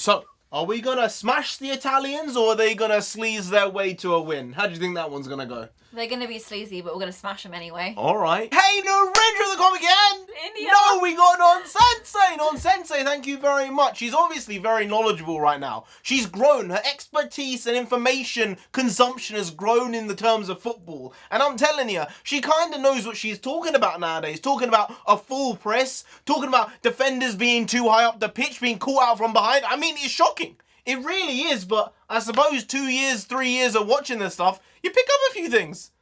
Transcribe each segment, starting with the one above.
So, are we going to smash the Italians or are they going to sleaze their way to a win? How do you think that one's going to go? They're going to be sleazy, but we're going to smash them anyway. All right. Hey, NarendraTheComic again! India! No, we got Non-Sensei! Non-Sensei, thank you very much. She's obviously very knowledgeable right now. She's grown. Her expertise and information consumption has grown in the terms of football. And I'm telling you, she kind of knows what she's talking about nowadays. Talking about a full press. Talking about defenders being too high up the pitch, being caught out from behind. I mean, it's shocking. It really is, but I suppose 2 years, 3 years of watching this stuff, you pick up a few things.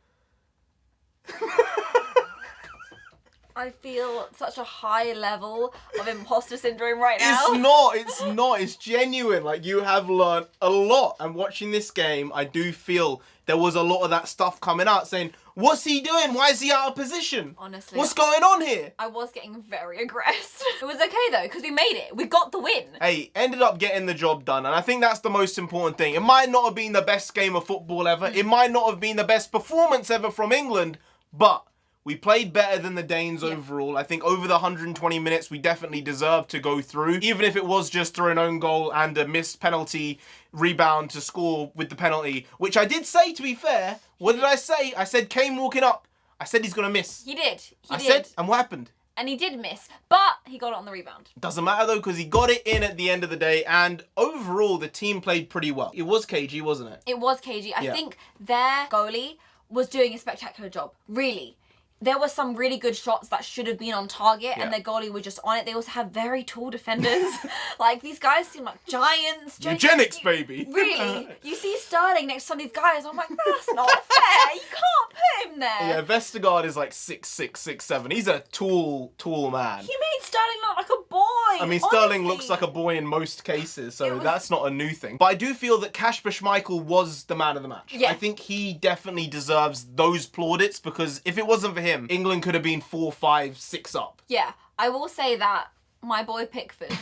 I feel such a high level of imposter syndrome right now. It's not. It's genuine. Like, you have learned a lot. And watching this game, I do feel there was a lot of that stuff coming out saying, what's he doing? Why is he out of position? Honestly. What's going on here? I was getting very aggressed. It was okay though, because we made it. We got the win. Hey, ended up getting the job done. And I think that's the most important thing. It might not have been the best game of football ever. It might not have been the best performance ever from England. But we played better than the Danes overall. I think over the 120 minutes, we definitely deserved to go through. Even if it was just through an own goal and a missed penalty rebound to score with the penalty. Which I did say, to be fair. What did I say? I said Kane walking up. I said he's going to miss. He did. I said, and what happened? And he did miss, but he got it on the rebound. Doesn't matter though, because he got it in at the end of the day, and overall the team played pretty well. It was cagey, wasn't it? It was cagey. I think their goalie was doing a spectacular job. Really. There were some really good shots that should have been on target, and their goalie was just on it. They also have very tall defenders. Like, these guys seem like giants. Eugenics, baby. Really. You see Sterling next to some of these guys, I'm like, that's not fair. You can't put him there. Yeah, Vestergaard is like 6'6", 6'7". He's a tall man. He made Sterling look like a boy. I mean, Sterling looks like a boy in most cases, so that's not a new thing. But I do feel that Kasper Schmeichel was the man of the match. Yeah. I think he definitely deserves those plaudits, because if it wasn't for him, England could have been 4, 5, 6 up. Yeah, I will say that my boy Pickford.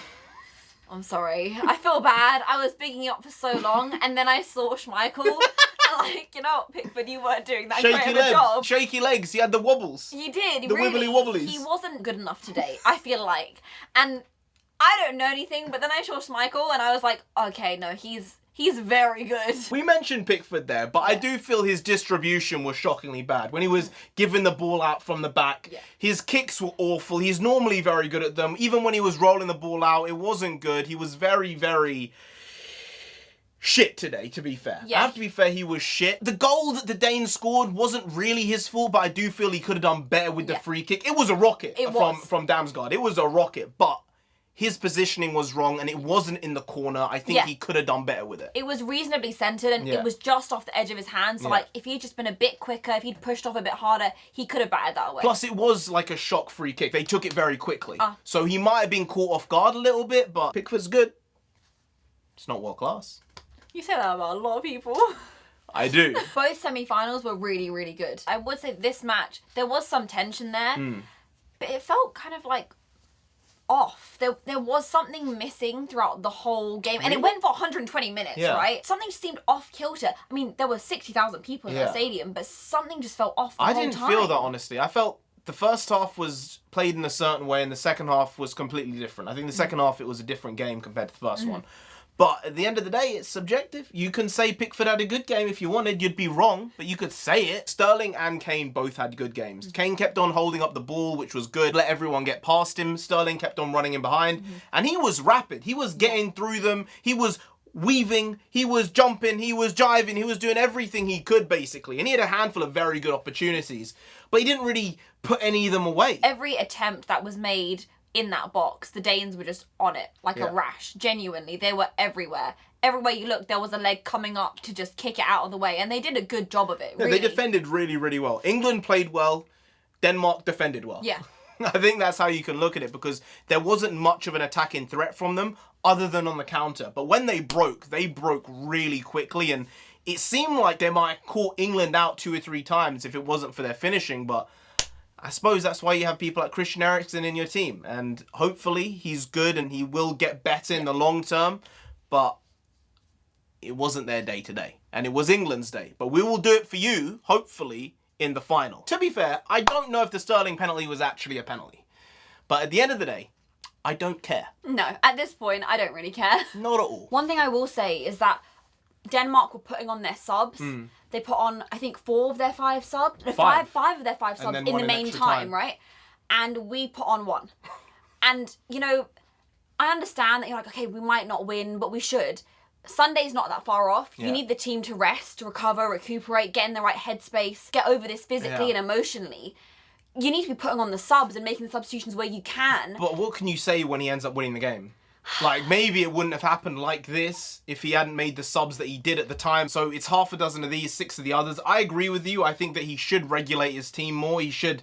I'm sorry. I feel bad. I was bigging you up for so long, and then I saw Schmeichel. And like, you know what, Pickford, you weren't doing that great of a job. Shaky legs. He had the wobbles. He did. The wibbly wobblies. He wasn't good enough today, I feel like. And I don't know anything, but then I saw Schmeichel, and I was like, okay, no, he's very good. We mentioned Pickford there, but I do feel his distribution was shockingly bad. When he was giving the ball out from the back, his kicks were awful. He's normally very good at them. Even when he was rolling the ball out, it wasn't good. He was very, very shit today, to be fair. I have to be fair, he was shit. The goal that the Danes scored wasn't really his fault, but I do feel he could have done better with the free kick. It was a rocket from Damsgaard. It was a rocket, but his positioning was wrong, and it wasn't in the corner. I think he could have done better with it. It was reasonably centred, and it was just off the edge of his hand. So, like, if he'd just been a bit quicker, if he'd pushed off a bit harder, he could have batted that away. Plus, it was like a shock free kick. They took it very quickly. So he might have been caught off guard a little bit, but Pickford's good. It's not world class. You say that about a lot of people. I do. Both semi-finals were really, really good. I would say this match, there was some tension there, but it felt kind of like off. There was something missing throughout the whole game, and it went for 120 minutes, right? Something just seemed off kilter. I mean, there were 60,000 people in that stadium, but something just felt off the whole time. I didn't feel that, honestly. I felt the first half was played in a certain way, and the second half was completely different. I think the second half, it was a different game compared to the first one. But at the end of the day, it's subjective. You can say Pickford had a good game if you wanted. You'd be wrong, but you could say it. Sterling and Kane both had good games. Kane kept on holding up the ball, which was good. Let everyone get past him. Sterling kept on running in behind. And he was rapid. He was getting through them. He was weaving. He was jumping. He was jiving. He was doing everything he could, basically. And he had a handful of very good opportunities. But he didn't really put any of them away. Every attempt that was made in that box, the Danes were just on it like a rash. Genuinely, they were everywhere. Everywhere you looked, there was a leg coming up to just kick it out of the way, and they did a good job of it. Really. They defended really, really well. England played well. Denmark defended well. Yeah. I think that's how you can look at it, because there wasn't much of an attacking threat from them other than on the counter. But when they broke really quickly, and it seemed like they might have caught England out 2 or 3 times if it wasn't for their finishing, but I suppose that's why you have people like Christian Eriksen in your team. And hopefully he's good and he will get better in the long term. But it wasn't their day today. And it was England's day. But we will do it for you, hopefully, in the final. To be fair, I don't know if the Sterling penalty was actually a penalty. But at the end of the day, I don't care. No, at this point, I don't really care. Not at all. One thing I will say is that Denmark were putting on their subs. They put on, I think, 4 of their 5 subs. Five of their 5 subs in the main time, right? And we put on 1. And, you know, I understand that you're like, okay, we might not win, but we should. Sunday's not that far off. You need the team to rest, recover, recuperate, get in the right headspace, get over this physically and emotionally. You need to be putting on the subs and making the substitutions where you can. But what can you say when he ends up winning the game? Like, maybe it wouldn't have happened like this if he hadn't made the subs that he did at the time. So it's half a dozen of these, 6 of the others. I agree with you. I think that he should regulate his team more. He should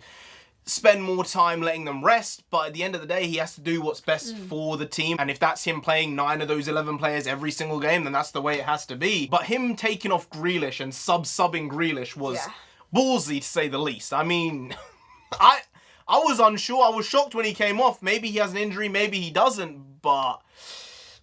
spend more time letting them rest. But at the end of the day, he has to do what's best for the team. And if that's him playing 9 of those 11 players every single game, then that's the way it has to be. But him taking off Grealish and subbing Grealish was ballsy, to say the least. I mean, I was unsure. I was shocked when he came off. Maybe he has an injury, maybe he doesn't, but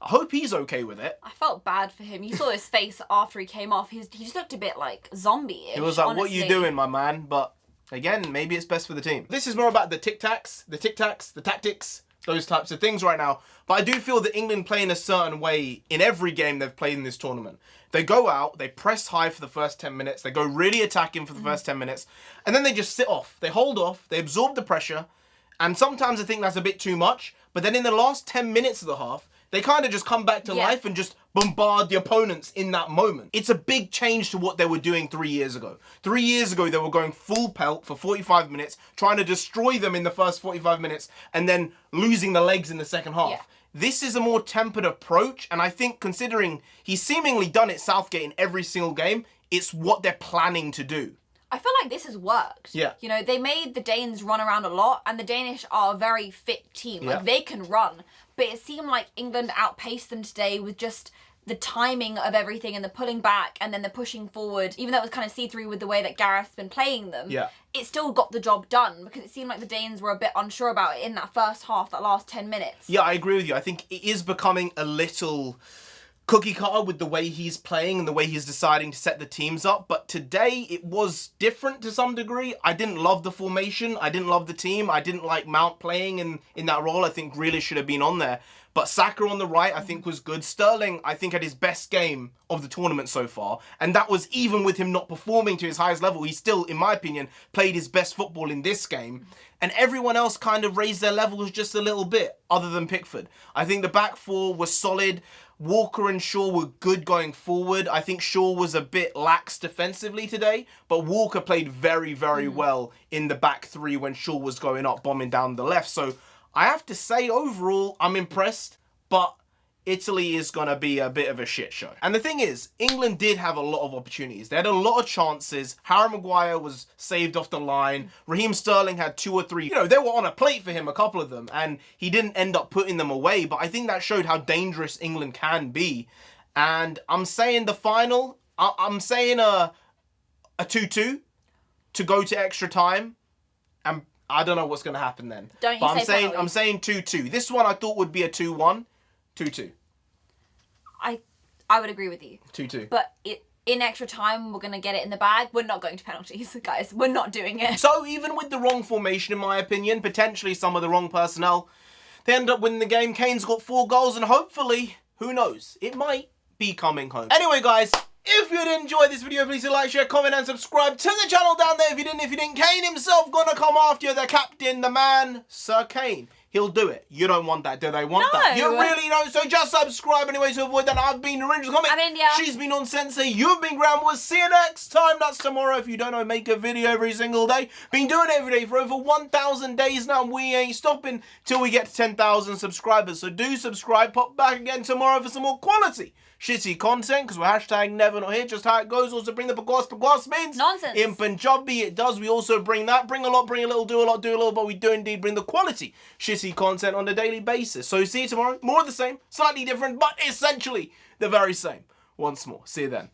I hope he's okay with it. I felt bad for him. You saw his face after he came off. He just looked a bit like zombie-ish. It was like, honestly. what you doing, my man? But again, maybe it's best for the team. This is more about the tic-tacs, the tactics, those types of things right now. But I do feel that England play in a certain way in every game they've played in this tournament. They go out, they press high for the first 10 minutes, they go really attacking for the first 10 minutes, and then they just sit off. They hold off, they absorb the pressure, and sometimes I think that's a bit too much, but then in the last 10 minutes of the half, they kind of just come back to life and just bombard the opponents in that moment. It's a big change to what they were doing 3 years ago. 3 years ago, they were going full pelt for 45 minutes, trying to destroy them in the first 45 minutes, and then losing the legs in the second half. Yeah. This is a more tempered approach, and I think considering he's seemingly done it Southgate in every single game, it's what they're planning to do. I feel like this has worked. Yeah. You know, they made the Danes run around a lot, and the Danish are a very fit team. Like, they can run. But it seemed like England outpaced them today with just the timing of everything and the pulling back and then the pushing forward. Even though it was kind of see-through with the way that Gareth's been playing them, it still got the job done because it seemed like the Danes were a bit unsure about it in that first half, that last 10 minutes. Yeah, I agree with you. I think it is becoming a little cookie cutter with the way he's playing and the way he's deciding to set the teams up. But today it was different to some degree. I didn't love the formation. I didn't love the team. I didn't like Mount playing in that role. I think Grealish should have been on there. But Saka on the right, I think, was good. Sterling, I think, had his best game of the tournament so far. And that was even with him not performing to his highest level. He still, in my opinion, played his best football in this game. And everyone else kind of raised their levels just a little bit, other than Pickford. I think the back four was solid. Walker and Shaw were good going forward. I think Shaw was a bit lax defensively today, but Walker played very, very well in the back three when Shaw was going up, bombing down the left. So I have to say, overall, I'm impressed, but Italy is going to be a bit of a shit show. And the thing is, England did have a lot of opportunities. They had a lot of chances. Harry Maguire was saved off the line. Raheem Sterling had 2 or 3. You know, they were on a plate for him, a couple of them, and he didn't end up putting them away. But I think that showed how dangerous England can be. And I'm saying the final, I'm saying a 2-2 to go to extra time. And I don't know what's going to happen then. Don't you but say I'm saying 2-2. This one I thought would be a 2-1. 2-2. I would agree with you. 2-2. But in extra time, we're going to get it in the bag. We're not going to penalties, guys. We're not doing it. So even with the wrong formation, in my opinion, potentially some of the wrong personnel, they end up winning the game. Kane's got 4 goals and hopefully, who knows, it might be coming home. Anyway, guys, if you did enjoy this video, please like, share, comment and subscribe to the channel down there. If you didn't, Kane himself gonna come after you, the captain, the man, Sir Kane. He'll do it. You don't want that, do they? Want that? You really don't. So just subscribe anyway to avoid that. I've been NarendraTheComic. I'm India. She's been on Sensei. You've been Graham. We'll see you next time. That's tomorrow. If you don't know, make a video every single day. Been doing it every day for over 1,000 days now. We ain't stopping till we get to 10,000 subscribers. So do subscribe. Pop back again tomorrow for some more quality shitty content, because we're hashtag never not here, just how it goes. Also bring the pagwas means nonsense. In Punjabi it does. We also bring that, bring a lot, bring a little, do a lot, do a little, but we do indeed bring the quality shitty content on a daily basis. So see you tomorrow, more of the same, slightly different, but essentially the very same. Once more, see you then.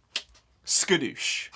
Skadoosh.